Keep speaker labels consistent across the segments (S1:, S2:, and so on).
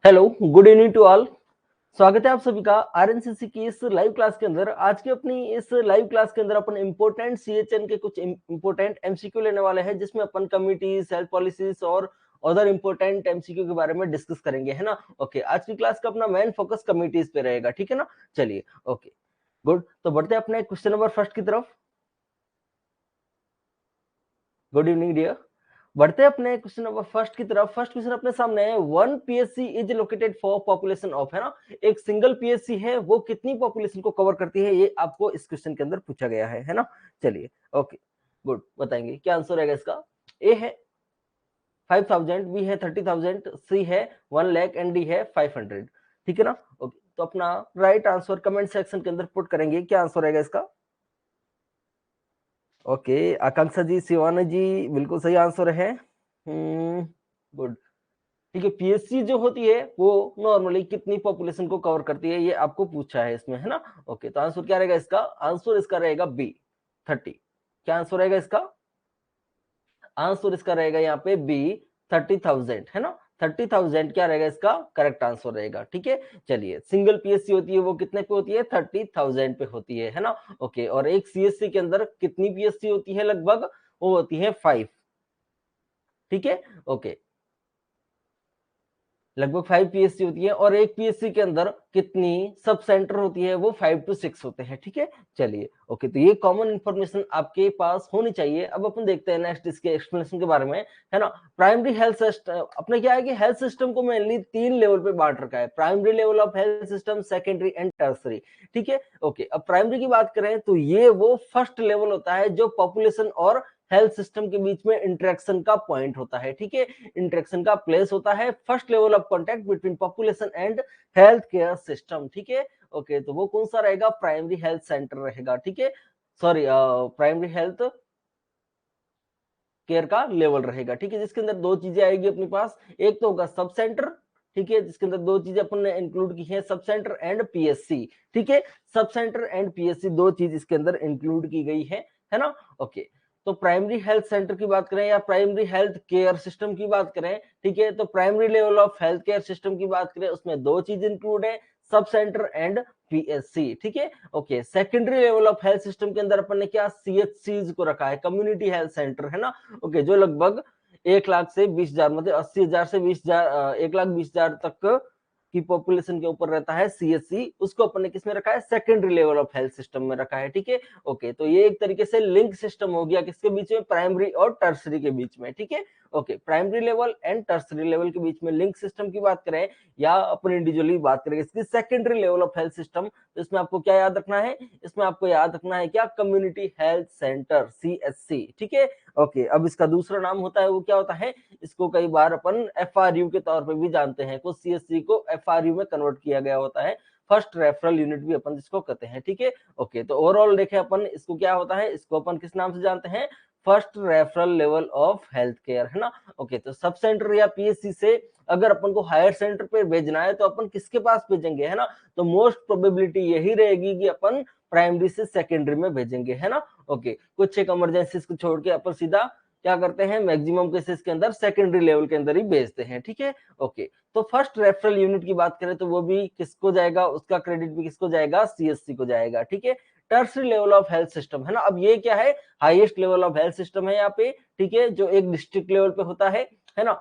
S1: Hello, good evening to all. स्वागत है आप सभी का आरएनसीसी की इस लाइव क्लास के अंदर। आज की अपनी इस लाइव क्लास के अंदर अपन इंपोर्टेंट सीएचएन के कुछ इंपोर्टेंट एमसीक्यू लेने वाले हैं, जिसमें अपन कमिटीज, हेल्थ पॉलिसीज और अदर इंपोर्टेंट एमसीक्यू के बारे में डिस्कस करेंगे, है ना। ओके, आज की क्लास का अपना मेन फोकस कमिटीज पे रहेगा, ठीक है ना। चलिए, ओके गुड। तो बढ़ते हैं अपने क्वेश्चन नंबर फर्स्ट की तरफ। Good evening dear. बढ़ते हैं अपने क्वेश्चन नंबर फर्स्ट की तरफ। फर्स्ट क्वेश्चन अपने सामने है, one PSC is located for population of, है ना। एक सिंगल पीएससी है, वो कितनी पॉपुलेशन को कवर करती है, ये आपको इस क्वेश्चन के अंदर पूछा गया है ना। चलिए, ओके गुड, बताएंगे क्या आंसर रहेगा इसका। ए है 5000, बी है 30,000, सी है 1 लाख एंड डी है 500, ठीक है ना। ओके, तो अपना राइट आंसर कमेंट सेक्शन के अंदर पुट करेंगे, क्या आंसर रहेगा इसका। ओके, आकांक्षा जी, शिवाना जी, बिल्कुल सही आंसर है। गुड, ठीक है। पीएससी जो होती है वो नॉर्मली कितनी पॉपुलेशन को कवर करती है, ये आपको पूछा है इसमें, है ना। ओके, तो आंसर क्या रहेगा इसका। आंसर इसका रहेगा बी 30। क्या आंसर रहेगा इसका। आंसर इसका रहेगा यहाँ पे बी 30,000, है ना। 30,000 क्या रहेगा इसका करेक्ट आंसर रहेगा, ठीक है। चलिए, सिंगल पीएससी होती है वो कितने पे होती है, 30,000 पे होती है ना। ओके, और एक सीएससी के अंदर कितनी पीएससी होती है लगभग, वो होती है 5, ठीक है। ओके, लगभग 5 पीएससी होती है, और एक पीएससी के अंदर कितनी सब सेंटर होती है, वो 5 to 6 होते हैं, ठीक है। चलिए, ओके, तो ये कॉमन इंफॉर्मेशन आपके पास होनी चाहिए। अब अपन देखते हैं नेक्स्ट इसके एक्सप्लेनेशन के बारे में, है ना। प्राइमरी हेल्थ सिस्टम अपने क्या है कि हेल्थ सिस्टम को मेनली 3 लेवल पे बांट रखा है, primary level of health system, secondary and tertiary, ठीक है। ओके, अब प्राइमरी की बात करें तो ये वो फर्स्ट लेवल होता है जो पॉपुलेशन और हेल्थ सिस्टम के बीच में इंटरेक्शन का पॉइंट होता है, ठीक है। इंटरेक्शन का प्लेस होता है, first level of contact between population and health care system, ठीक है। ओके, तो वो कौन सा रहेगा, प्राइमरी हेल्थ सेंटर रहेगा, ठीक है। सॉरी, प्राइमरी हेल्थ केयर का लेवल रहेगा, ठीक है, जिसके अंदर दो चीजें आएगी अपने पास। एक तो होगा सब सेंटर, ठीक है, जिसके अंदर दो चीजें अपन ने इंक्लूड की है, सब सेंटर एंड पीएससी, ठीक है। सब सेंटर एंड पीएससी दो चीज इसके अंदर इंक्लूड की गई है ना। ओके, तो प्राइमरी हेल्थ सेंटर की बात करें या प्राइमरी हेल्थ केयर सिस्टम की बात करें, ठीक है, तो primary level of health care system की बात करें, उसमें दो चीज इंक्लूड है, सब सेंटर एंड पीएससी, ठीक है। Okay, secondary level of health system के अंदर अपन ने क्या सीएचसी को रखा है, कम्युनिटी हेल्थ सेंटर, है ना। ओके, जो लगभग 1 लाख से 20,000, मतलब 80,000 से 20,000, 1,20,000 तक की पॉपुलेशन के ऊपर रहता है सीएससी, उसको अपन ने किसमें रखा है, secondary level of health system में रखा है, ठीक है। ओके, तो ये एक तरीके से लिंक सिस्टम हो गया किसके बीच में, प्राइमरी और टर्सरी के बीच में, ठीक है। Okay, primary level and tertiary level के बीच में लिंक सिस्टम की बात करें या अपन इंडिविजुअली बात करें इसकी secondary level of health system, तो इसमें आपको क्या याद रखना है, इसमें आपको याद रखना है क्या, कम्युनिटी हेल्थ सेंटर, सीएचसी, ठीक है। ओके, अब इसका दूसरा नाम होता है वो क्या होता है, इसको कई बार अपन एफआरयू के तौर पे भी जानते हैं, कुछ सीएचसी को एफआरयू में कन्वर्ट किया गया होता है, फर्स्ट रेफरल यूनिट भी अपन जिसको कहते हैं, ठीक है। ओके, तो ओवरऑल देखें अपन इसको क्या होता है, इसको अपन किस नाम से जानते हैं, first referral level of health care, है ना। ओके, तो सब सेंटर या पीएससी से अगर अपन को हायर सेंटर पे भेजना है तो अपन किसके पास भेजेंगे, है ना। तो मोस्ट प्रोबेबिलिटी यही रहेगी कि अपन प्राइमरी से सेकेंडरी में भेजेंगे, है ना। ओके, कुछ एक इमरजेंसी को छोड़ के अपन सीधा क्या करते हैं, मैक्सिमम केसेस के अंदर सेकेंडरी लेवल के अंदर ही भेजते हैं, ठीक है। ओके, तो फर्स्ट रेफरल यूनिट की बात करें तो वो भी किसको जाएगा, उसका क्रेडिट भी किसको जाएगा, सीएससी को जाएगा, ठीक है। Tertiary level of health system, है ना। अब ये क्या है, highest level of health system है यहाँ पे, ठीक है, जो एक डिस्ट्रिक्ट लेवल पे होता है ना।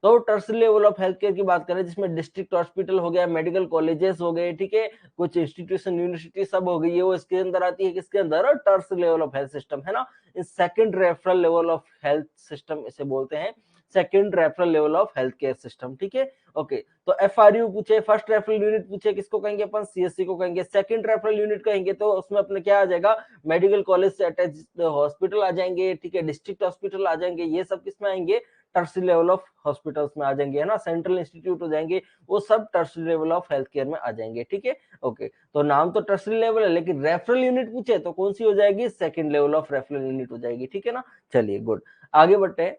S1: तो tertiary level of health care की बात करें जिसमें डिस्ट्रिक्ट हॉस्पिटल हो गया, मेडिकल कॉलेजेस हो गए, ठीक है, कुछ इंस्टीट्यूशन, यूनिवर्सिटी सब हो गई है, वो इसके अंदर आती है, किसके अंदर, tertiary level of health system, है ना। इस second referral level of health system इसे बोलते हैं, second referral level of health care system, ठीक है। ओके, तो एफआरयू पूछे, फर्स्ट रेफरल यूनिट पूछे, किसको कहेंगे अपन, सीएससी को कहेंगे। सेकंड रेफरल यूनिट कहेंगे तो उसमें अपने क्या आ जाएगा, मेडिकल कॉलेज से अटैच हॉस्पिटल आ जाएंगे, ठीक है, डिस्ट्रिक्ट हॉस्पिटल आ जाएंगे, ये सब किसमें आएंगे, टर्सरी लेवल ऑफ हॉस्पिटल्स में आ जाएंगे, है ना, सेंट्रल इंस्टीट्यूट हो जाएंगे, वो सब tertiary level of health care में आ जाएंगे, ठीक है। ओके, तो नाम तो टर्सरी लेवल है लेकिन रेफरल यूनिट पूछे तो कौन सी हो जाएगी, second level of referral unit हो जाएगी, ठीक है ना। चलिए, गुड, आगे बढ़ते हैं।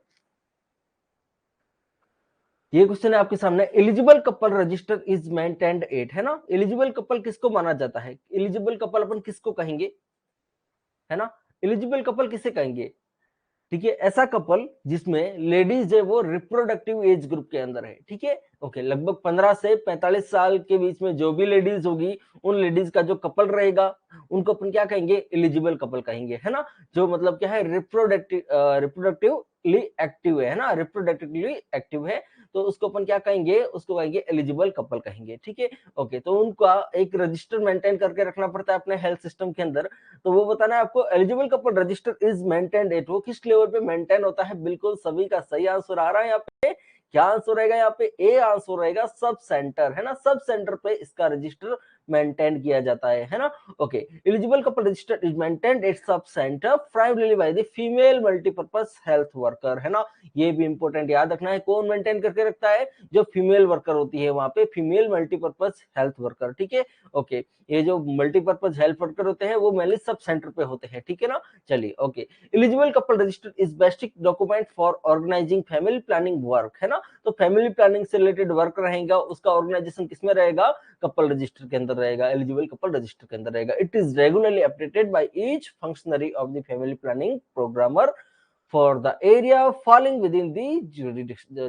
S1: ये क्वेश्चन है आपके सामने, eligible couple register is maintained eight, है ना। एलिजिबल कपल किसको माना जाता है, एलिजिबल कपल अपन किसको कहेंगे, है ना। एलिजिबल कपल किसे कहेंगे, ठीक है, ऐसा कपल जिसमें लेडीज है वो रिप्रोडक्टिव एज ग्रुप के अंदर है, ठीक है, ओके, लगभग 15 से 45 साल के बीच में जो भी लेडीज होगी, उन लेडीज का जो कपल रहेगा उनको अपन क्या कहेंगे, एलिजिबल कपल कहेंगे, है ना, जो मतलब क्या है, रिप्रोडक्टिवली एक्टिव है ना, रिप्रोडक्टिवली एक्टिव है, तो उसको अपन क्या कहेंगे, उसको कहेंगे एलिजिबल कपल कहेंगे, ठीक है, ओके। तो उनका एक रजिस्टर मेंटेन करके रखना पड़ता है अपने हेल्थ सिस्टम के अंदर, तो वो बताना है आपको, eligible couple register is maintained eight, वो किस लेवल पे मेंटेन होता है, बिल्कुल सभी का सही आंसर आ रहा है यहाँ पे, क्या आंसर रहेगा यहाँ पे, ए आंसर रहेगा, सब सेंटर, है ना, सब सेंटर पे इसका रजिस्टर मेंटेन किया जाता है ना, okay. Eligible couple register is maintained eight sub centre primarily by the female multipurpose health worker, है ना, ये भी इंपॉर्टेंट याद रखना है, कौन मेंटेन करके रखता है, जो फीमेल वर्कर होती है वहां पे, फीमेल मल्टीपर्पज हेल्थ वर्कर, ठीक है, ओके। ये जो मल्टीपर्पज हेल्थ वर्कर होते हैं वो मेनली सब सेंटर पे होते हैं, ठीक है ना, चलिए, okay. Eligible couple register is basic document for organising family planning work, है ना, तो फैमिली प्लानिंग से रिलेटेड वर्क रहेगा, उसका ऑर्गेनाइजेशन किसमें रहेगा, कपल रजिस्टर के अंदर रहेगा, एलिजिबल कपल रजिस्टर के अंदर रहेगा। It is regularly updated by each functionary of the family planning programmer for the area falling within the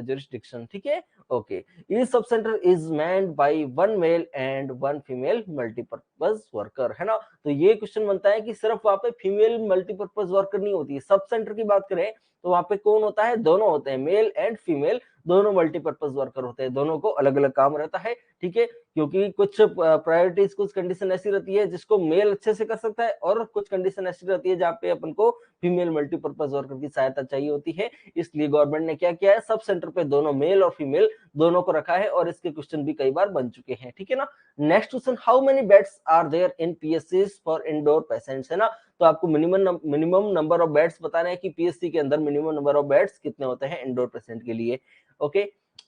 S1: jurisdiction, ठीक है, okay. Each subcenter is manned by one male and one female multipurpose worker, है ना, तो ये question बनता है कि सिर्फ वहां पे फीमेल मल्टीपर्पज वर्कर नहीं होती है, सब सेंटर की बात करें तो वहां पे कौन होता है, दोनों होते हैं, मेल एंड फीमेल दोनों मल्टीपर्पज वर्कर होते हैं, दोनों को अलग अलग काम रहता है, ठीक है, क्योंकि कुछ प्रायोरिटीज, कुछ कंडीशन ऐसी रहती है जिसको मेल अच्छे से कर सकता है, और कुछ कंडीशन ऐसी रहती है जहाँ पे अपन को फीमेल मल्टीपर्पज वर्कर की सहायता चाहिए होती है, इसलिए गवर्नमेंट ने क्या किया है, सब सेंटर पे दोनों मेल और फीमेल दोनों को रखा है, और इसके क्वेश्चन भी कई बार बन चुके हैं, ठीक है ना। Next question, how many beds are there in पीएससीज फॉर इंडोर पेशेंट्स, है ना, तो आपको मिनिमम नंबर ऑफ बेड्स बताना है कि पीएससी के अंदर मिनिमम नंबर ऑफ बेड्स कितने होते हैं इंडोर पेशेंट के लिए, ओके।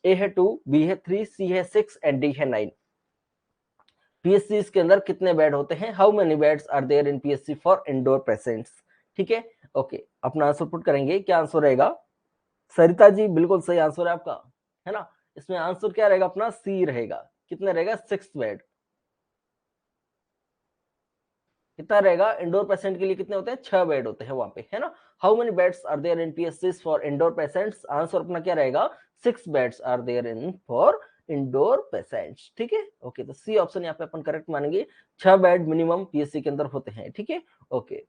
S1: ए है 2, बी है 3, सी है 6 एंड डी है 9। पीएससी के अंदर कितने बेड होते हैं, how many beds are there in PSC for indoor patients, ठीक है, ओके। अपना आंसर पुट करेंगे, क्या आंसर रहेगा, सरिता जी बिल्कुल सही आंसर है आपका, है ना, इसमें आंसर क्या रहेगा अपना, सी रहेगा, कितने रहेगा, 6 बेड, कितना रहेगा, इंडोर पेशेंट के लिए कितने होते हैं, 6 बेड होते हैं वहां पे, है ना। How many beds are there in PSC for indoor patients, answer अपना क्या रहेगा, 6 beds are there in for indoor patients, ठीक है, ओके। तो सी ऑप्शन यहाँ पे अपन करेक्ट मानेंगे, 6 बेड मिनिमम पीएससी के अंदर होते हैं, ठीक है, ओके।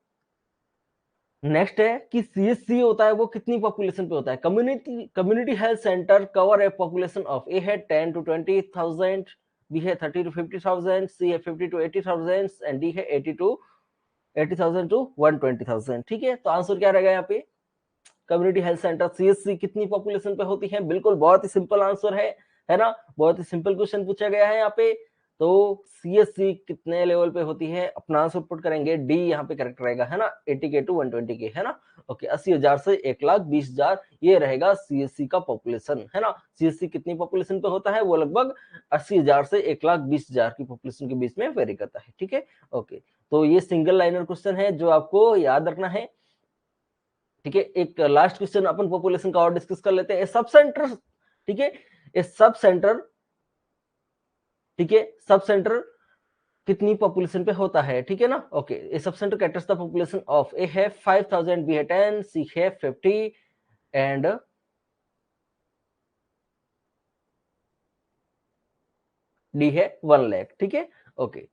S1: नेक्स्ट है कि सीएससी होता है वो कितनी पॉपुलेशन पे होता है, community health centre cover a population of, A है 10 to 20,000, बी है 30 to 50,000, सी है 50 to 80,000 एंड डी है 80,000 to 120,000, ठीक है। तो आंसर क्या रहेगा यहाँ पे, कम्युनिटी हेल्थ सेंटर सीएससी कितनी पॉपुलेशन पे होती है, बिल्कुल बहुत ही सिंपल आंसर है ना, बहुत ही सिंपल क्वेश्चन पूछा गया है यहाँ पे, तो सीएससी कितने लेवल पे होती है, अपना आंसर पुट करेंगे, डी यहाँ पे करेक्ट रहेगा, है ना, 80 के टू 120 के, है ना, ओके। 80,000 से 1,20,000 ये रहेगा सीएससी का पॉपुलेशन, है ना, सीएससी कितनी पॉपुलेशन पे होता है, वो लगभग 80,000 से 1,20,000 की पॉपुलेशन के बीच में वेरी करता है, ठीक है, ओके। तो ये सिंगल लाइनर क्वेश्चन है जो आपको याद रखना है, ठीक है। एक लास्ट क्वेश्चन अपन पॉपुलेशन का और डिस्कस कर लेते हैं, सब सेंटर, ठीक है, सब सेंटर, ठीक है, सब सेंटर कितनी पॉपुलेशन पे होता है, ठीक है ना, okay. A sub centre caters the population of, A है 5,000, बी है 10, सी है 50 एंड डी है 1 लाख, ठीक है, ओके।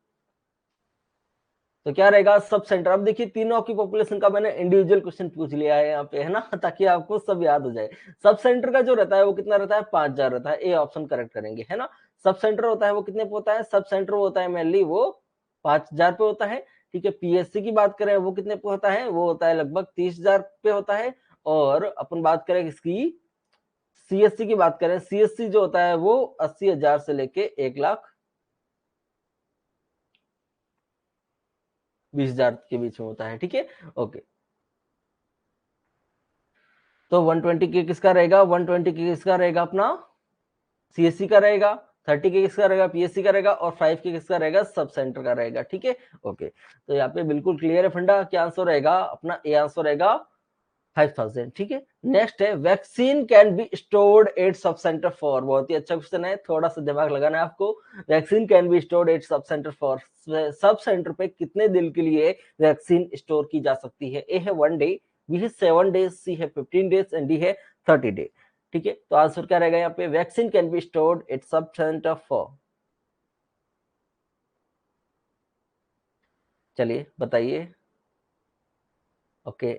S1: तो क्या रहेगा सब सेंटर, अब देखिए तीनों की पॉपुलेशन का मैंने इंडिविजुअल क्वेश्चन पूछ लिया है यहाँ पे, है ना, ताकि आपको सब याद हो जाए। सब सेंटर का जो रहता है वो कितना रहता है, 5,000 रहता है, ए ऑप्शन करेक्ट करेंगे, है ना। सब सेंटर होता है वो कितने पे होता है, सब सेंटर होता है मेनली वो 5,000 पे होता है, ठीक है। पीएससी की बात करें वो कितने पे होता है, वो होता है लगभग 30,000 पे होता है, और अपन बात करें इसकी सीएससी की बात करें, सीएससी जो होता है वो 80,000 से लेके 1,20,000 के बीच में होता है, ठीक है, ओके। तो 120 के किसका रहेगा, 120 के किसका रहेगा अपना, सीएससी का रहेगा, 30 के किसका रहेगा, पीएससी का रहेगा, और 5 के किसका रहेगा, सब सेंटर का रहेगा, ठीक है, ओके। तो यहाँ पे बिल्कुल क्लियर है फंडा, क्या आंसर रहेगा अपना, ए आंसर रहेगा 5,000, ठीक है। नेक्स्ट है, vaccine can be stored at sub centre for, बहुत ही अच्छा क्वेश्चन है, थोड़ा सा दिमाग लगाना है आपको। Vaccine can be stored at sub centre for, sub centre पे कितने दिन के लिए वैक्सीन स्टोर की जा सकती है, ए है 1 डे, बी है 7 डेज, सी है 15 डेज एंड डी है 30 डे। ठीक है, तो आंसर क्या रहेगा यहाँ पे, vaccine can be stored at sub centre for, चलिए बताइए। ओके,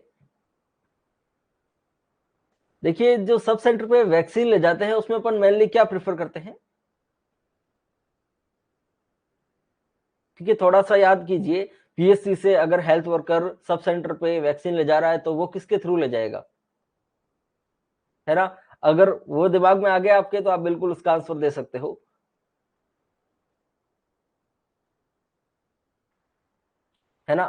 S1: देखिए जो सब सेंटर पे वैक्सीन ले जाते हैं उसमें अपन मेनली क्या प्रेफर करते हैं, ठीक है, थोड़ा सा याद कीजिए। पीएससी से अगर हेल्थ वर्कर सब सेंटर पे वैक्सीन ले जा रहा है तो वो किसके थ्रू ले जाएगा, है ना। अगर वो दिमाग में आ गया आपके तो आप बिल्कुल उसका आंसर दे सकते हो, है ना।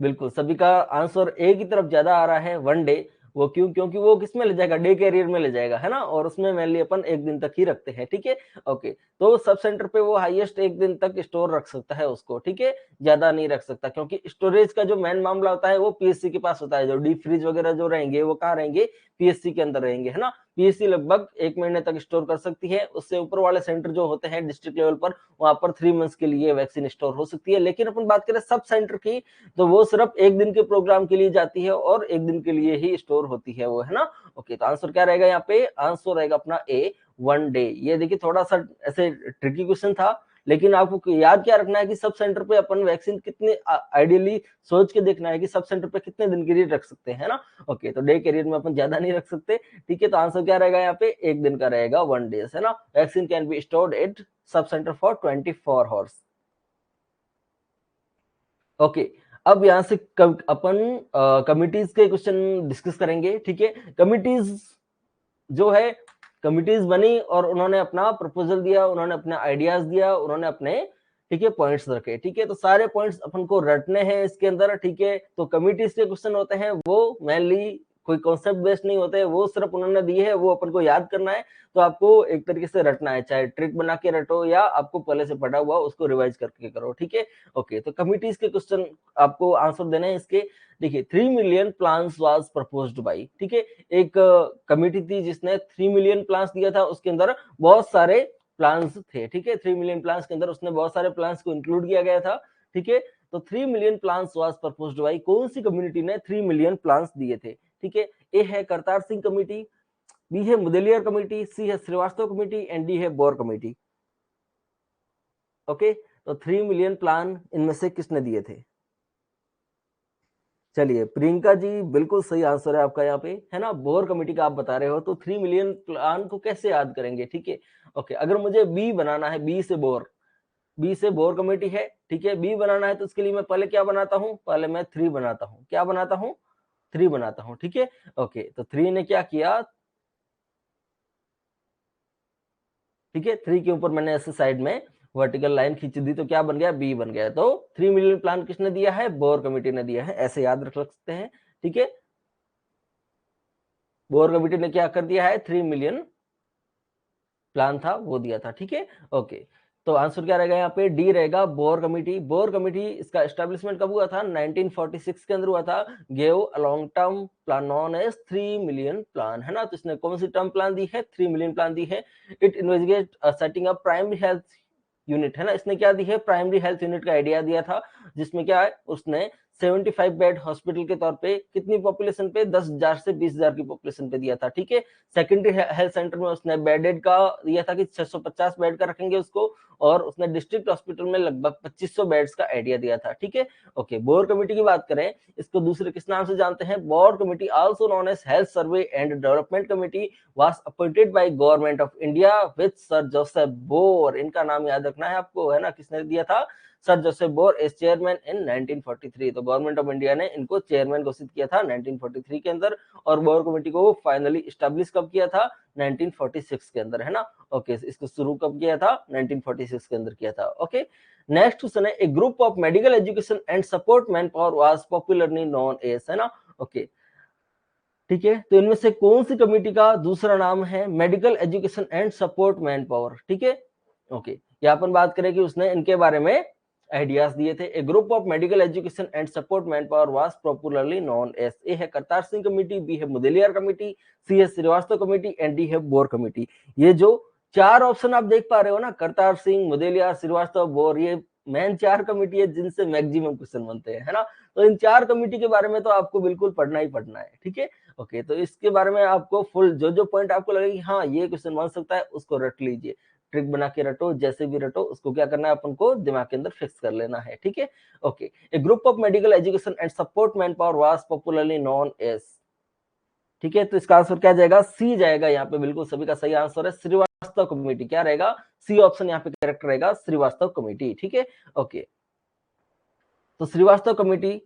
S1: बिल्कुल सभी का आंसर ए की तरफ ज्यादा आ रहा है, 1 डे। वो क्यों, क्योंकि वो किस में ले जाएगा, डे कैरियर में ले जाएगा, है ना, और उसमें मेनली अपन 1 दिन तक ही रखते हैं। ठीक है, ओके, तो सब सेंटर पे वो हाईएस्ट 1 दिन तक स्टोर रख सकता है उसको, ठीक है, ज्यादा नहीं रख सकता, क्योंकि स्टोरेज का जो मेन मामला होता है वो पीएससी के पास होता है। जो डीप फ्रीज वगैरह जो रहेंगे वो कहाँ रहेंगे, पीएससी के अंदर रहेंगे, है ना। पीएससी लगभग 1 महीने तक स्टोर कर सकती है, उससे ऊपर वाले सेंटर जो होते हैं डिस्ट्रिक्ट लेवल पर, वहां पर 3 मंथ्स के लिए वैक्सीन स्टोर हो सकती है। लेकिन अपन बात करें सब सेंटर की, तो वो सिर्फ 1 दिन के प्रोग्राम के लिए जाती है और 1 दिन के लिए ही स्टोर होती है वो, है ना। ओके, तो आंसर क्या रहेगा यहाँ पे, आंसर रहेगा अपना ए, 1 डे। ये देखिए थोड़ा सा ऐसे ट्रिकी क्वेश्चन था, लेकिन आपको याद क्या रखना है कि सब सेंटर पे अपन वैक्सीन कितने आइडियली सोच के देखना है कि सब सेंटर पे कितने दिन के लिए रख सकते हैं, है ना। ओके, तो डे कैरियर में अपन ज्यादा नहीं रख सकते। ठीक है, तो आंसर क्या रहेगा यहाँ पे, 1 दिन का रहेगा, 1 डेज, है ना। Vaccine can be stored at sub centre for 24 hours. Okay, अब यहाँ से अपन कमिटीज के क्वेश्चन डिस्कस करेंगे। ठीक है, कमिटीज जो है, कमिटीज बनी और उन्होंने अपना प्रपोजल दिया, उन्होंने अपने आइडियाज दिया, उन्होंने अपने, ठीक है, पॉइंट्स रखे। ठीक है, तो सारे पॉइंट्स अपन को रटने हैं इसके अंदर। ठीक है, तो कमिटीज के क्वेश्चन होते हैं वो मेनली कोई कॉन्सेप्ट बेस्ड नहीं होते, वो सिर्फ उन्होंने दिए है, वो अपन को याद करना है। तो आपको एक तरीके से रटना है, चाहे ट्रिक बना के रटो या आपको पहले से पढ़ा हुआ उसको रिवाइज करके करो। ठीक है, ओके, तो कमिटीज के क्वेश्चन आपको आंसर देने हैं इसके। देखिए 3 million plans was proposed by, ठीक है, एक कमिटी थी जिसने 3 मिलियन प्लान्स दिया था, उसके अंदर बहुत सारे प्लान्स थे। ठीक है, 3 मिलियन प्लान्स के अंदर उसने बहुत सारे प्लान्स को इंक्लूड किया गया था। ठीक है, तो 3 million plans was proposed by, कौन सी कम्युनिटी ने 3 मिलियन प्लान्स दिए थे। ठीक है, ए है करतार सिंह कमेटी, बी है मुदलियार कमेटी, सी है श्रीवास्तव कमेटी एंड डी है बोर कमेटी। ओके, तो 3 मिलियन प्लान इनमें से किसने दिए थे। चलिए प्रियंका जी, बिल्कुल सही आंसर है आपका यहाँ पे, है ना। बोर कमेटी का आप बता रहे हो, तो 3 मिलियन प्लान को कैसे याद करेंगे। ठीक है, ओके, अगर मुझे बी बनाना है, बी से बोर, बी से बोर कमेटी है, ठीक है, बी बनाना है तो उसके लिए मैं पहले क्या बनाता हूँ, पहले मैं 3 बनाता हूँ, क्या बनाता हूँ, 3 बनाता हूँ। ठीक है, ओके, तो 3 ने क्या किया, ठीक है, 3 के ऊपर मैंने ऐसे साइड में वर्टिकल लाइन खींच दी तो क्या बन गया, बी बन गया। तो 3 मिलियन प्लान किसने दिया है, बोर कमेटी ने दिया है, ऐसे याद रख सकते हैं। ठीक है, बोर कमेटी ने क्या कर दिया है, 3 मिलियन प्लान था वो दिया था। ठीक है, ओके, तो आंसर क्या रहेगा यहाँ पे, डी रहेगा, बोर कमेटी। बोर कमेटी इसका एस्टेब्लिशमेंट कब हुआ था, 1946 के अंदर हुआ था। Gave a long term plan known as 3 million plan, है ना। तो इसने कौन सी टर्म प्लान दी है, 3 मिलियन प्लान दी है। It investigate setting up primary health unit, है ना, इसने क्या दी है, प्राइमरी हेल्थ यूनिट का आइडिया दिया था, जिसमें क्या है, उसने 75 बेड हॉस्पिटल के तौर पे कितनी पॉपुलेशन पे, 10,000 से 20,000 की पॉपुलेशन पे दिया था। ठीक है, सेकेंडरी हेल्थ सेंटर में उसने बेडेड का दिया था कि 650 बेड का रखेंगे उसको, और उसने डिस्ट्रिक्ट हॉस्पिटल में लगभग 2500 बेड्स का आइडिया दिया था। ठीक है, ओके, बोर कमेटी की बात करें, इसको दूसरे किस नाम से जानते हैं, Bhore committee also known as health survey and development committee was appointed by government of India with sir Joseph Bhore. इनका नाम याद रखना है आपको, है ना, किसने दिया था, sir Joseph Bhore as chairman in 1943। तो गवर्नमेंट ऑफ इंडिया ने इनको चेयरमैन घोषित किया था 1943 के अंदर, और बोर कमेटी को फाइनली स्टैब्लिश कब किया था, 1946 के अंदर, है ना। ओके, इसको शुरू कब किया था, 1946 के अंदर किया था। ओके, नेक्स्ट क्वेश्चन है, a group of medical education and support man power was popularly known as, है ना। ओके, ठीक है, तो इनमें से कौन सी कमेटी का दूसरा नाम है, medical education and support man power. ठीक है, ओके, यहाँ पर बात करें कि उसने इनके बारे में आइडियाज दिए थे। A group of medical education and support man power was popularly known as, A है करतार सिंह कमेटी, बी है मुदलियार कमेटी, सी है श्रीवास्तव कमेटी एंड डी है बोर कमेटी। ये जो 4 ऑप्शन आप देख पा रहे हो ना, करतार सिंह, मुदलियार, श्रीवास्तव, बोर, ये मेन 4 कमेटी है जिनसे मैक्सिमम क्वेश्चन बनते हैं, है ना। तो इन 4 कमेटी के बारे में तो आपको बिल्कुल पढ़ना ही पढ़ना है, ठीक है। ओके, तो इसके बारे में आपको फुल जो जो पॉइंट आपको लगे कि हाँ ये क्वेश्चन बन सकता है उसको रट लीजिए, ट्रिक बना के रटो, जैसे भी रटो उसको क्या करना है अपन को दिमाग के अंदर फिक्स कर लेना है, ठीक है। Okay, a group of medical education and support man power was popularly known as, ठीक है। तो इसका आंसर क्या जाएगा, सी जाएगा यहाँ पे, बिल्कुल सभी का सही आंसर है श्रीवास्तव कमेटी, क्या रहेगा, सी ऑप्शन यहाँ पे करेक्ट रहेगा, श्रीवास्तव कमेटी, ठीक है। ओके, तो श्रीवास्तव कमेटी,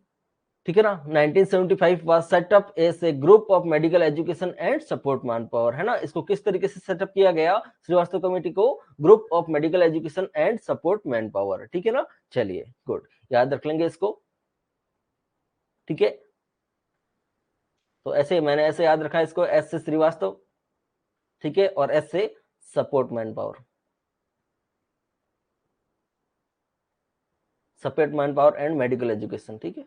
S1: ठीक है ना, 1975 was set up as a group of medical education and support man power, है ना। इसको किस तरीके से सेटअप किया गया, श्रीवास्तव कमेटी को, group of medical education and support man power, ठीक है ना। चलिए गुड, याद रख लेंगे इसको, ठीक है। तो ऐसे मैंने ऐसे याद रखा है इसको, एस से श्रीवास्तव, ठीक है, और एस से support man power, support man power and medical education, ठीक है।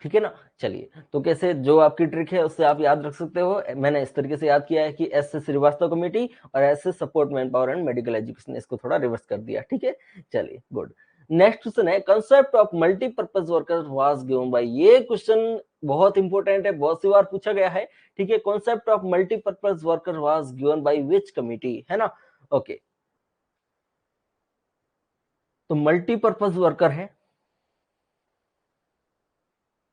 S1: ठीक है ना। चलिए, तो कैसे जो आपकी ट्रिक है उससे आप याद रख सकते हो, मैंने इस तरीके से याद किया है कि एस से श्रीवास्तव कमेटी और एस से support man power and medical education, इसको थोड़ा रिवर्स कर दिया, ठीक है। चलिए गुड, नेक्स्ट क्वेश्चन है, concept of multipurpose worker was given by, ये क्वेश्चन बहुत इंपॉर्टेंट है, बहुत सी बार पूछा गया है, ठीक है। Concept of multipurpose worker was given by which committee, है ना। ओके, तो मल्टीपर्पज वर्कर है,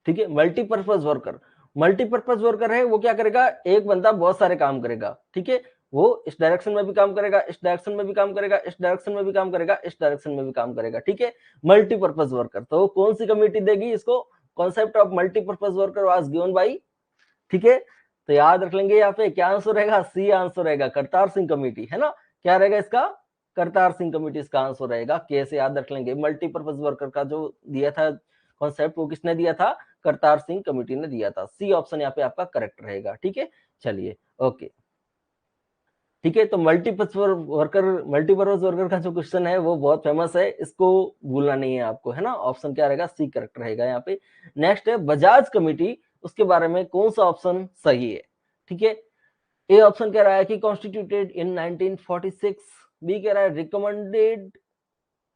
S1: ठीक है। मल्टीपर्पज वर्कर, मल्टीपर्पज वर्कर है, वो क्या करेगा, एक बंदा बहुत सारे काम करेगा, ठीक है। वो इस डायरेक्शन में भी काम करेगा, इस डायरेक्शन में भी काम करेगा, इस डायरेक्शन में भी काम करेगा, इस डायरेक्शन में भी काम करेगा, ठीक है। मल्टीपर्पज वर्कर, तो कौन सी कमेटी देगी इसको, concept of multipurpose worker was given by, ठीक है। तो याद रख लेंगे यहाँ पे क्या आंसर रहेगा, सी आंसर रहेगा, करतार सिंह कमेटी, है ना। क्या रहेगा इसका, करतार सिंह कमेटी इसका आंसर रहेगा, कैसे याद रख लेंगे, मल्टीपर्पज वर्कर का जो दिया था कॉन्सेप्ट वो किसने दिया था, करतार सिंह कमेटी ने दिया था, सी ऑप्शन यहाँ पे आपका करेक्ट रहेगा, ठीक है। चलिए ओके, ठीक है। तो मल्टीपर्पज वर्कर, मल्टीपर्पज वर्कर का जो क्वेश्चन है वो बहुत फेमस है, इसको भूलना नहीं है आपको, है ना। ऑप्शन क्या रहेगा, सी करेक्ट रहेगा यहाँ पे। नेक्स्ट है बजाज कमेटी, उसके बारे में कौन सा ऑप्शन सही है, ठीक है। ए ऑप्शन कह रहा है कि कॉन्स्टिट्यूटेड इन 1946, बी कह रहा है रिकमेंडेड,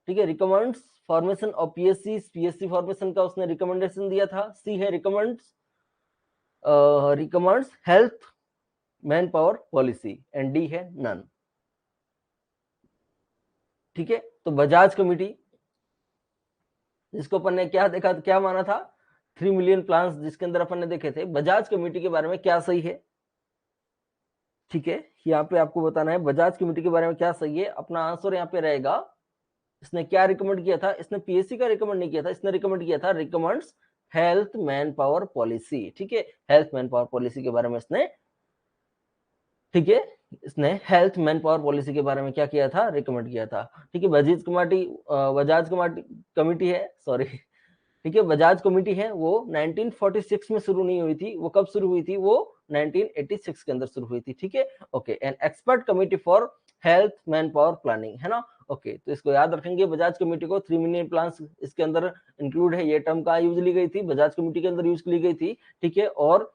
S1: ठीक है, recommends formation of PSC, PSC formation का उसने रिकमेंडेशन दिया था, सी है recommends, recommends health man power policy, and D है नन, ठीक है। तो बजाज कमेटी, जिसको अपन ने क्या देखा, क्या माना था, 3 मिलियन प्लान्स जिसके अंदर अपन ने देखे थे, बजाज कमेटी के बारे में क्या सही है, ठीक है। यहाँ पे आपको बताना है बजाज कमेटी के बारे में क्या सही है, अपना आंसर यहाँ पे रहेगा, इसने क्या रिकमेंड किया था, इसने पीएससी का रिकमेंड नहीं किया था, इसने रिकमेंड किया था recommends health man power policy, ठीक है। हेल्थ मैन पावर पॉलिसी के बारे में इसने, ठीक है, इसने हेल्थ मैन पावर पॉलिसी के बारे में क्या किया था, रिकमेंड किया था, ठीक है। Bajaj committee, Bajaj committee committee है, सॉरी, ठीक है, बजाज कमेटी है वो 1946 में शुरू नहीं हुई थी, वो कब शुरू हुई थी, वो 1986 के अंदर शुरू हुई थी, ठीक है। Okay, an expert committee for health man power planning, है ना। ओके, तो इसको याद रखेंगे, बजाज कमेटी को 3 मिलियन प्लान्स इसके अंदर इंक्लूड है, ये टर्म का यूज ली गई थी, बजाज कमेटी के अंदर यूज ली गई थी, ठीक है। और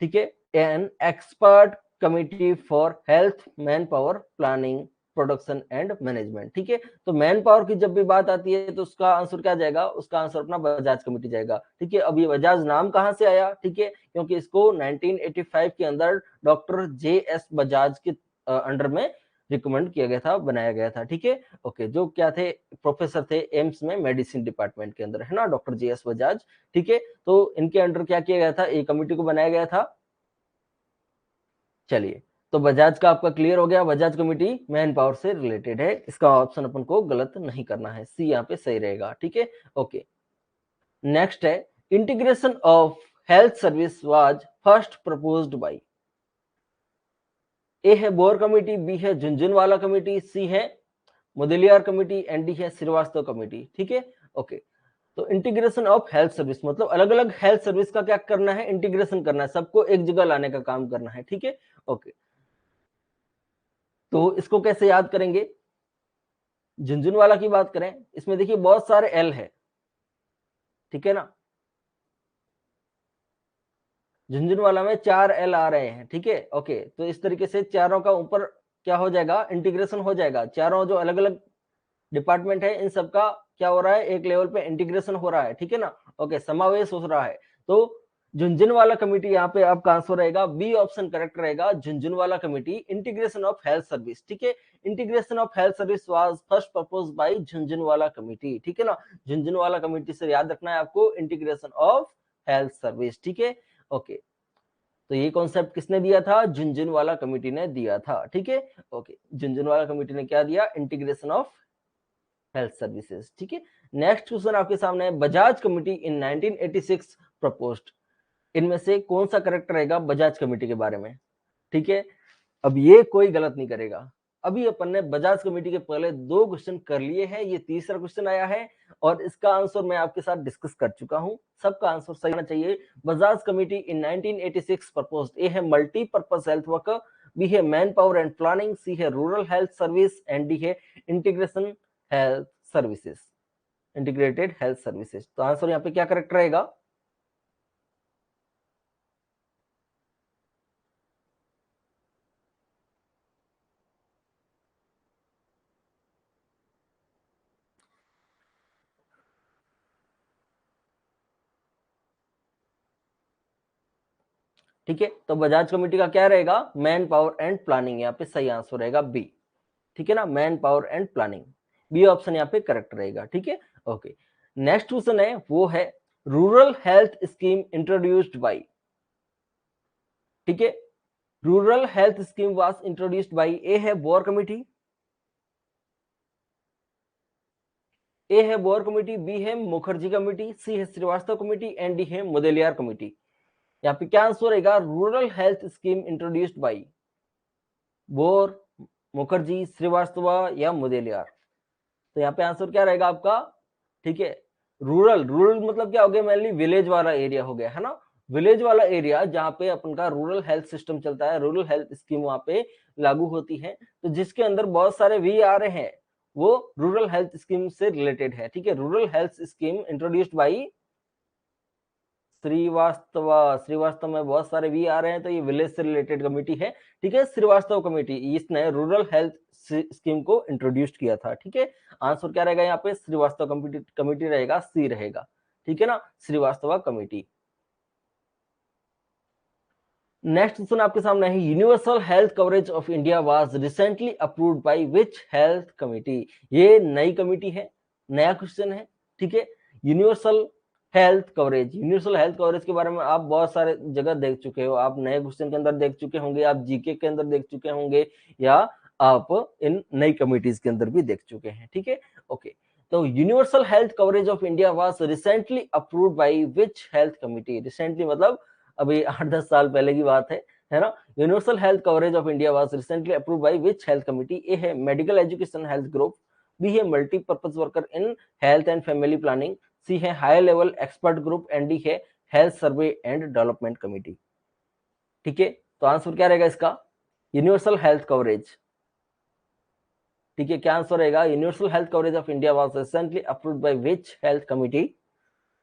S1: ठीक है, an expert committee for health man power planning production and management, ठीक है। तो मैन पावर की जब भी बात आती है तो उसका आंसर क्या जाएगा, उसका आंसर अपना बजाज कमेटी जाएगा, ठीक है। अब ये बजाज नाम कहां से आया, ठीक है, क्योंकि इसको 1985 के अंदर डॉक्टर जे.एस. बजाज के अंडर में रिकमेंड किया गया था, बनाया गया था, ठीक है। ओके, जो क्या थे, प्रोफेसर थे एम्स में मेडिसिन डिपार्टमेंट के अंदर, है ना, डॉक्टर जे.एस. बजाज, ठीक है। तो इनके अंडर क्या किया गया था, एक कमेटी को बनाया गया था। चलिए, तो बजाज का आपका क्लियर हो गया, बजाज कमेटी मैन पावर से रिलेटेड है, इसका ऑप्शन अपन को गलत नहीं करना है, सी यहाँ पे सही रहेगा, ठीक है। ओके, नेक्स्ट है integration of health service was first proposed by, A है बोर कमेटी, बी है झुंझुनवाला कमेटी, सी है मुदलियार कमेटी, एंड डी है श्रीवास्तव कमेटी, ठीक है। ओके, तो इंटीग्रेशन ऑफ हेल्थ सर्विस मतलब अलग अलग हेल्थ सर्विस का क्या करना है, इंटीग्रेशन करना है, सबको एक जगह लाने का काम करना है, ठीक है। ओके, तो इसको कैसे याद करेंगे, झुंझुनवाला की बात करें, इसमें देखिए बहुत सारे एल है, ठीक है ना, झुंझुनवाला में 4 एल आ रहे हैं, ठीक है। ओके, तो इस तरीके से चारों का ऊपर क्या हो जाएगा, इंटीग्रेशन हो जाएगा। चारों जो अलग अलग डिपार्टमेंट है इन सबका क्या हो रहा है, एक लेवल पे इंटीग्रेशन हो रहा है, ठीक है ना। ओके, समावेश हो रहा है। तो झुंझुनवाला कमेटी यहाँ पे आपका आंसर रहेगा बी ऑप्शन करेक्ट रहेगा, Jhunjhunwala committee, integration of health service, ठीक है। Integration of health service was first propose by Jhunjhunwala committee, ठीक है ना। झुंझुनवाला कमेटी से याद रखना है आपको, इंटीग्रेशन ऑफ हेल्थ सर्विस, ठीक है। ओके, तो ये कॉन्सेप्ट किसने दिया था, झुंझुनवाला कमेटी ने दिया था, ठीक है। ओके, झुंझुनवाला कमेटी ने क्या दिया, इंटीग्रेशन ऑफ हेल्थ सर्विसेज, ठीक है। नेक्स्ट क्वेश्चन आपके सामने है, बजाज कमेटी इन 1986 प्रपोज्ड, इनमें से कौन सा करेक्ट रहेगा बजाज कमेटी के बारे में, ठीक है। अब ये कोई गलत नहीं करेगा। अभी अपन ने बजाज कमेटी के पहले 2 क्वेश्चन कर लिए हैं, ये तीसरा क्वेश्चन आया है और इसका आंसर मैं आपके साथ डिस्कस कर चुका हूं। सबका आंसर सही होना चाहिए। Bajaj committee in 1986 proposed, A है मल्टीपर्पज हेल्थ वर्कर, बी है man power and planning, C है rural health service and D है integration health services, integrated health services. तो आंसर यहाँ पे क्या करेक्ट रहेगा, ठीक है। तो बजाज कमेटी का क्या रहेगा, मैन पावर एंड प्लानिंग, यहाँ पे सही आंसर रहेगा बी, ठीक है ना, man power and planning, B option यहाँ पे करेक्ट रहेगा, ठीक है। ओके, नेक्स्ट क्वेश्चन है वो है rural health scheme introduced by, ठीक है। Rural health scheme was introduced by, A है बोर कमेटी, ए है बोर कमेटी, बी है मुखर्जी कमेटी, सी है श्रीवास्तव कमेटी एंड डी है मुदलियार कमेटी। यहाँ पे क्या आंसर रहेगा, rural health scheme introduced by Bhore, Mukherjee, Shrivastava या मुदलियार। तो यहाँ पे आंसर क्या रहेगा आपका, ठीक है। रूरल, रूरल मतलब क्या हो गया, मेनली विलेज वाला एरिया हो गया, है ना। विलेज वाला एरिया जहाँ पे अपन का रूरल हेल्थ सिस्टम चलता है, रूरल हेल्थ स्कीम वहां पे लागू होती है, तो जिसके अंदर बहुत सारे वी आ रहे हैं वो रूरल हेल्थ स्कीम से रिलेटेड है, ठीक है। Rural health scheme introduced by Shrivastava, Shrivastava में बहुत सारे वी आ रहे हैं, तो ये विलेज से रिलेटेड कमेटी है, ठीक है। श्रीवास्तव कमेटी, इसने रूरल हेल्थ स्कीम को इंट्रोड्यूस किया था, ठीक है। आंसर क्या रहेगा यहाँ पे, श्रीवास्तव कमेटी, कमेटी रहेगा, सी रहेगा, ठीक है ना, श्रीवास्तव कमेटी। नेक्स्ट क्वेश्चन आपके सामने है, universal health coverage of India was recently approved by which health committee. ये नई कमेटी है, नया क्वेश्चन है, ठीक है। Universal health coverage, universal health coverage के बारे में आप बहुत सारे जगह देख चुके हो, आप नए क्वेश्चन के अंदर देख चुके होंगे, आप जीके के अंदर देख चुके होंगे, या आप इन नई कमिटीज के अंदर भी देख चुके हैं, ठीक है। ओके, तो universal health coverage of India was recently approved by which health committee. Recently मतलब अभी 8-10 साल पहले की बात है ना। Universal health coverage of India was recently approved by which health committee, A है medical education health group, B है multipurpose worker in health and family planning, C है high level expert group and D है health survey and development committee, ठीक है। तो answer क्या रहेगा इसका, यूनिवर्सल हेल्थ कवरेज, ठीक है। क्या आंसर रहेगा, universal health coverage of India was recently approved by which health committee,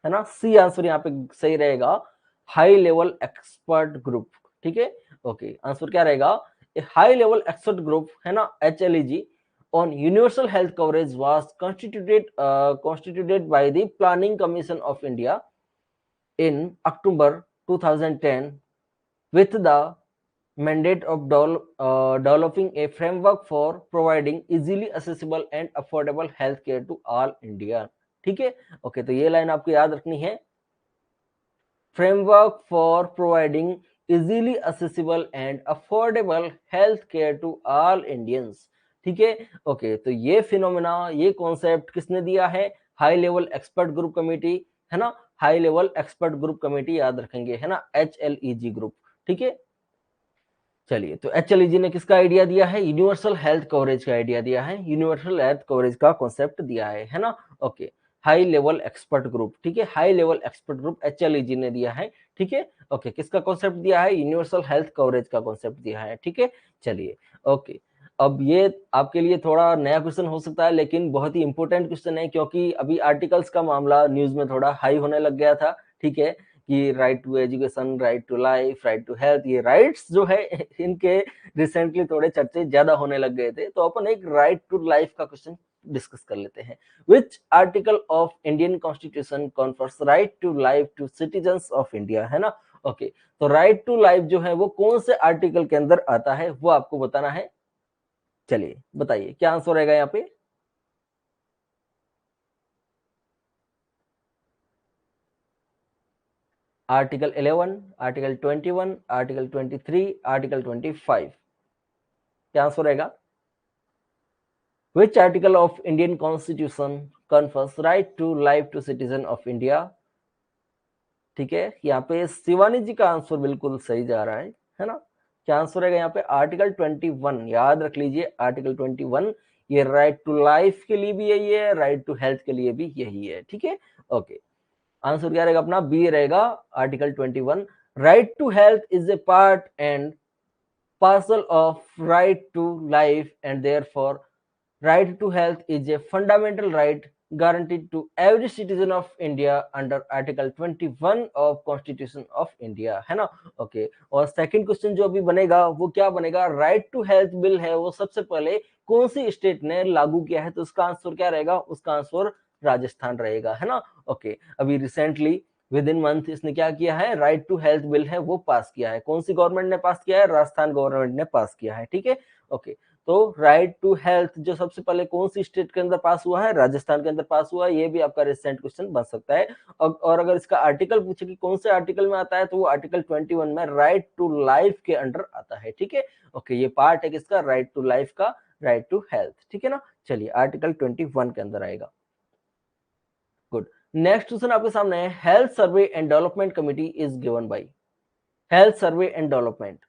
S1: है ना, सी आंसर यहाँ पे सही रहेगा, हाई लेवल एक्सपर्ट ग्रुप, ठीक है। ओके, आंसर क्या रहेगा, हाई लेवल एक्सपर्ट ग्रुप, है ना, HLEG on universal health coverage was constituted by the Planning Commission of India in October 2010 with the mandate of developing a framework for providing easily accessible and affordable health care to all India, ठीक है। Okay, तो ये line आपको याद रखनी है, framework for providing easily accessible and affordable health care to all Indians, ठीक है। ओके, तो ये फिनोमेना, ये कॉन्सेप्ट किसने दिया है, high level expert group committee, है ना, high level expert group committee याद रखेंगे, है ना, HLEG ग्रुप, ठीक है। चलिए, तो HLEG ने किसका आइडिया दिया है, यूनिवर्सल हेल्थ कवरेज का आइडिया दिया है, यूनिवर्सल हेल्थ कवरेज का कॉन्सेप्ट दिया है ना। Okay, high level expert group, ठीक है, high level expert group HLEG ने दिया है, ठीक है। ओके, किसका कॉन्सेप्ट दिया है, यूनिवर्सल हेल्थ कवरेज का कॉन्सेप्ट दिया है, ठीक है। चलिए, ओके, अब ये आपके लिए थोड़ा नया क्वेश्चन हो सकता है, लेकिन बहुत ही इंपॉर्टेंट क्वेश्चन है, क्योंकि अभी आर्टिकल्स का मामला न्यूज में थोड़ा हाई होने लग गया था, ठीक है। कि right to education, right to life, right to health, ये राइट्स जो है इनके रिसेंटली थोड़े चर्चे ज्यादा होने लग गए थे, तो अपन एक राइट टू लाइफ का क्वेश्चन डिस्कस कर लेते हैं। Which article of Indian constitution confers right to life to citizens of India, है ना। ओके, तो राइट टू लाइफ जो है वो कौन से आर्टिकल के अंदर आता है वो आपको बताना है। चलिए बताइए क्या आंसर रहेगा यहाँ पे। आर्टिकल 11, आर्टिकल 21, आर्टिकल 23, आर्टिकल 25, क्या आंसर रहेगा। Which article of Indian constitution confers right to life to citizen of India. ठीक है, यहाँ पे शिवानी जी का आंसर बिल्कुल सही जा रहा है ना। क्या आंसर रहेगा यहाँ पे आर्टिकल 21, याद रख लीजिए आर्टिकल 21, ये राइट टू लाइफ के लिए भी यही है, राइट टू हेल्थ के लिए भी यही है। ठीक है, ओके, आंसर क्या रहेगा अपना, बी रहेगा article 21। Right to health is a part and parcel of right to life and therefore right to health is a fundamental right guaranteed to every citizen of India under Article 21 of Constitution of India, है ना। Okay, और second question जो अभी बनेगा वो क्या बनेगा, right to health bill है वो सबसे पहले कौन सी स्टेट ने लागू किया है, तो उसका आंसर क्या रहेगा, उसका आंसर राजस्थान रहेगा, है ना। ओके, अभी रिसेंटली विद इन मंथ इसने क्या किया है, राइट टू हेल्थ बिल है वो पास किया है। कौन सी गवर्नमेंट ने पास किया है, राजस्थान गवर्नमेंट ने पास किया है। ठीक है, ओके, तो राइट टू हेल्थ जो सबसे पहले कौन सी स्टेट के अंदर पास हुआ है, राजस्थान के अंदर पास हुआ है, ये भी आपका रिसेंट क्वेश्चन बन सकता है। और अगर इसका आर्टिकल पूछे कि कौन से आर्टिकल में आता है, तो वो आर्टिकल 21 में राइट टू लाइफ के अंडर आता है। ठीक है, ओके, ये पार्ट है किसका, राइट टू लाइफ का, राइट टू हेल्थ। ठीक है ना, चलिए आर्टिकल 21 के अंदर आएगा। गुड, नेक्स्ट क्वेश्चन आपके सामने है, health survey and development committee is given by, health survey and development.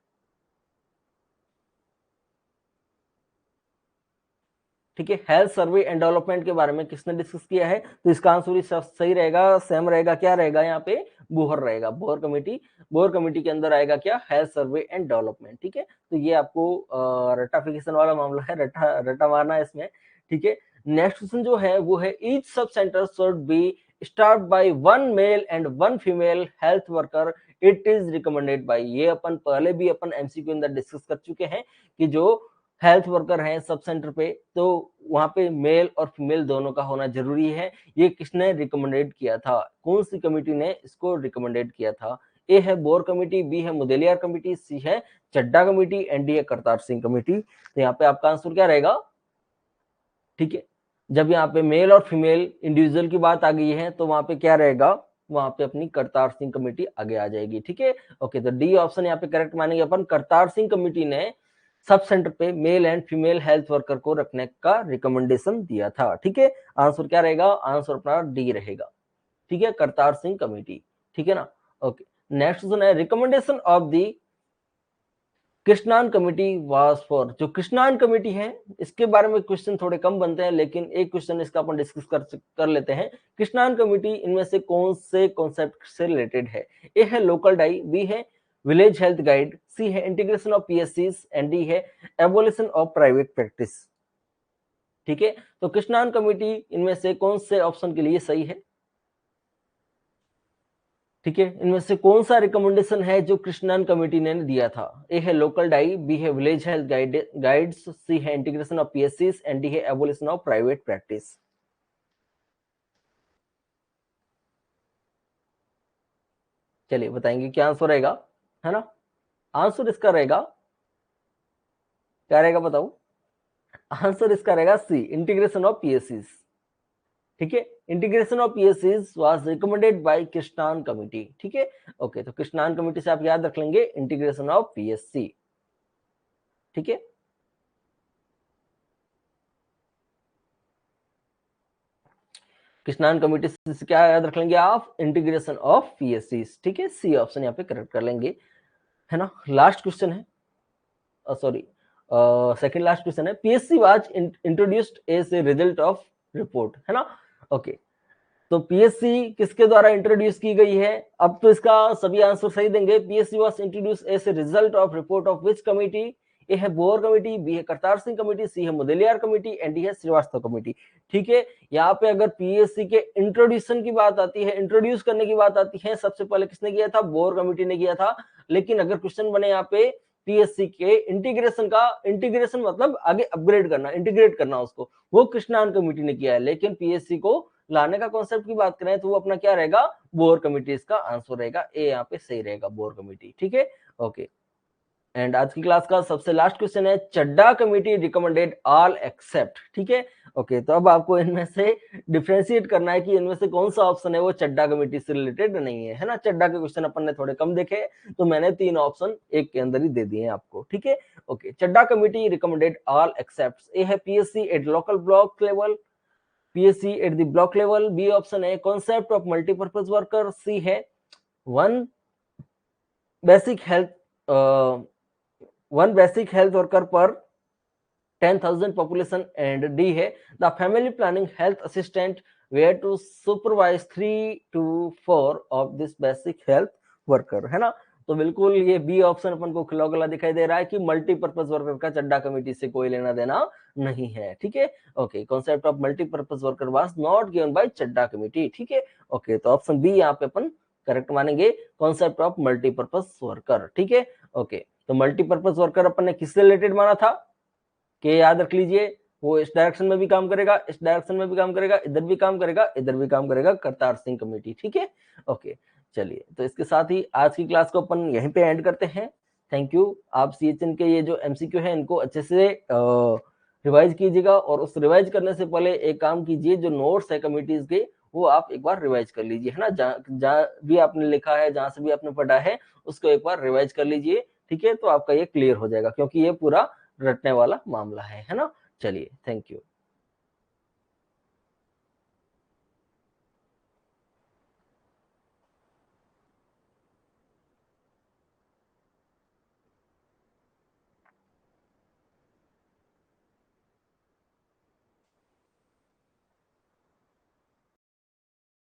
S1: ठीक है, हेल्थ सर्वे एंड डेवलपमेंट के बारे में किसने डिस्कस किया है, तो इसका आंसर ही सही रहेगा, सेम रहेगा, क्या रहेगा यहाँ पे, बोहर रहेगा, बोहर कमेटी। बोहर कमेटी के अंदर आएगा क्या, हेल्थ सर्वे एंड डेवलपमेंट। ठीक है, तो ये आपको रटाफिकेशन वाला मामला है, रटा रटा मारना है इसमें। ठीक है, नेक्स्ट क्वेश्चन जो है वो है, each sub centre should be start by 1 male and 1 female health worker, it is recommended by. ये अपन पहले भी अपन एमसीक्यू के अंदर डिस्कस कर चुके हैं कि जो हेल्थ वर्कर हैं सब सेंटर पे, तो वहां पे मेल और फीमेल दोनों का होना जरूरी है। ये किसने रिकमेंडेड किया था, कौन सी कमेटी ने इसको रिकमेंडेड किया था, ए है बोर कमेटी, बी है मुदलियार कमेटी, सी है चड्डा कमेटी, एंड डी है करतार सिंह कमेटी। तो यहाँ पे आपका आंसर क्या रहेगा। ठीक है, जब यहाँ पे मेल और फीमेल इंडिविजुअल की बात आ गई है, तो वहां पे क्या रहेगा, वहां पे अपनी करतार सिंह कमेटी आगे आ जाएगी। ठीक है, ओके, तो डी ऑप्शन यहाँ पे करेक्ट मानेंगे अपन, करतार सिंह कमेटी ने सब सेंटर पे male and female health worker को रखने का रिकमेंडेशन दिया था। ठीक है, आंसर क्या रहेगा, आंसर अपना डी रहेगा। ठीक है, करतार सिंह कमेटी। ठीक है ना, ओके, नेक्स्ट क्वेश्चन है, रिकमेंडेशन ऑफ दी कृष्णान कमेटी वाज फॉर। जो कृष्णान कमेटी है इसके बारे में क्वेश्चन थोड़े कम बनते हैं, लेकिन एक क्वेश्चन इसका अपन डिस्कस कर लेते हैं। कृष्णान कमेटी इनमें से कौन से कॉन्सेप्ट से रिलेटेड है, ए है लोकल डाई, बी है विलेज हेल्थ गाइड, सी है इंटीग्रेशन ऑफ पीएससीज, एंड डी है एबोलिशन ऑफ प्राइवेट प्रैक्टिस। ठीक है, तो कृष्णान कमेटी इनमें से कौन से ऑप्शन के लिए सही है। ठीक है, इनमें से कौन सा रिकमेंडेशन है जो कृष्णन कमेटी ने दिया था, ए है लोकल डाई, बी है विलेज हेल्थ गाइड्स, सी है इंटीग्रेशन ऑफ पीएससीज, एंड डी है एबोलिशन ऑफ प्राइवेट प्रैक्टिस। चलिए बताएंगे क्या आंसर रहेगा, है ना। आंसर इसका रहेगा, क्या रहेगा बताओ, आंसर इसका रहेगा सी, इंटीग्रेशन ऑफ पीएससीज। ठीक है, इंटीग्रेशन ऑफ पीएससीज was recommended by Krishnan committee. ठीक है, ओके, तो कृष्णान कमेटी से आप याद रख लेंगे इंटीग्रेशन ऑफ पीएससी। ठीक है, कृष्णान कमेटी से क्या याद रख लेंगे आप, इंटीग्रेशन ऑफ पीएससी। ठीक है, सी ऑप्शन यहाँ पे करेक्ट कर लेंगे, है ना। लास्ट क्वेश्चन है, सॉरी सेकंड लास्ट क्वेश्चन है, PSC was introduced as a result of report, है ना। ओके, तो पीएससी किसके द्वारा इंट्रोड्यूस की गई है, अब तो इसका सभी आंसर सही देंगे। PSC was introduce as a result of report of which committee, A है बोर कमेटी, बी है करतार सिंह कमेटी, सी है मुदलियार कमेटी एंड डी है श्रीवास्तव कमेटी। ठीक है, यहाँ पे अगर पीएससी के इंट्रोड्यूशन की बात आती है, इंट्रोड्यूस करने की बात आती है, सबसे पहले किसने किया था? बोर कमेटी ने किया था। लेकिन अगर क्वेश्चन बने यहाँ पे पीएससी के इंटीग्रेशन का, इंटीग्रेशन मतलब आगे अपग्रेड करना, इंटीग्रेट करना उसको, वो कृष्णान कमेटी ने किया है। लेकिन पीएससी को लाने का कॉन्सेप्ट की बात करें तो वो अपना क्या रहेगा? बोर कमेटी। इसका आंसर रहेगा ए, यहाँ पे सही रहेगा बोर कमेटी। ठीक है, ओके। एंड आज की क्लास का सबसे लास्ट क्वेश्चन है, चड्डा कमेटी रिकमेंडेड ऑल एक्सेप्ट। ठीक है, ओके। तो अब आपको इनमें से डिफरेंशिएट करना है कि इनमें से कौन सा ऑप्शन है वो चड्डा कमेटी से रिलेटेड नहीं है, है ना। चड्डा के क्वेश्चन अपन ने थोड़े कम देखे, तो मैंने 3 ऑप्शन एक के अंदर ही दे दिए हैं आपको। ठीक है, okay. Chadda committee recommended all except, A है PSC at local block level, PSC at the block level, B option है concept of multipurpose worker, C है वन बेसिक हेल्थ वर्कर पर 10,000 population, and D है the family planning health assistant where to supervise 3 to 4 of this basic health worker, है ना। तो बिल्कुल ये B option अपन को खिला गला दिखाई दे रहा है कि मल्टीपर्पज वर्कर का चड्डा कमेटी से कोई लेना देना नहीं है। ठीक है, okay. Concept of multipurpose worker was not given by Chadda committee. ठीक है, ओके। तो ऑप्शन बी यहाँ पे अपन करेक्ट मानेंगे, कॉन्सेप्ट ऑफ मल्टीपर्पज वर्कर। ठीक है, ओके। तो मल्टीपर्पज वर्कर अपन ने किससे रिलेटेड माना था कि याद रख लीजिए, वो इस डायरेक्शन में भी काम करेगा, इस डायरेक्शन में भी काम करेगा, इधर भी काम करेगा, इधर भी काम करेगा, करतार सिंह कमेटी। ठीक है, ओके। चलिए, तो इसके साथ ही आज की क्लास को अपन यहीं पे एंड करते हैं। Thank you. आप सीएचएन के ये जो एमसीक्यू है इनको अच्छे से रिवाइज कीजिएगा, और उस रिवाइज करने से पहले एक काम कीजिए, जो नोट्स है कमिटीज के वो आप एक बार रिवाइज कर लीजिए, है ना। जहाँ भी आपने लिखा है, जहां से भी आपने पढ़ा है, उसको एक बार रिवाइज कर लीजिए। ठीक है, तो आपका ये क्लियर हो जाएगा, क्योंकि ये पूरा रटने वाला मामला है ना। चलिए, थैंक यू।